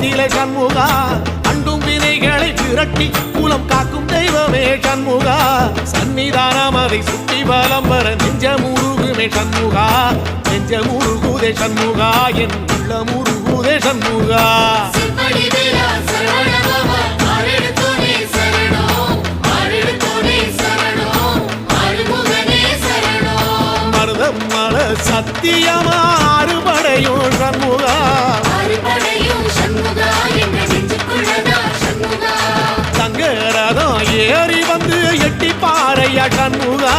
நெஞ்சிலே சண்முகா அண்டும் வினைகளை விரட்டி குலம் காக்கும் தெய்வமே சண்முகா சன்னிதானம் அதை சுற்றி பலம் வர நெஞ்சமுருகுமே சண்முகா நெஞ்சமுருகுதே சண்முகா என் உள்ளமுருகுதே சண்முகா மருதமல சத்தியமா அறுபடையும் சண்முகா தங்கரதம் ஏறி வந்து எட்டி பாறையா சண்முகா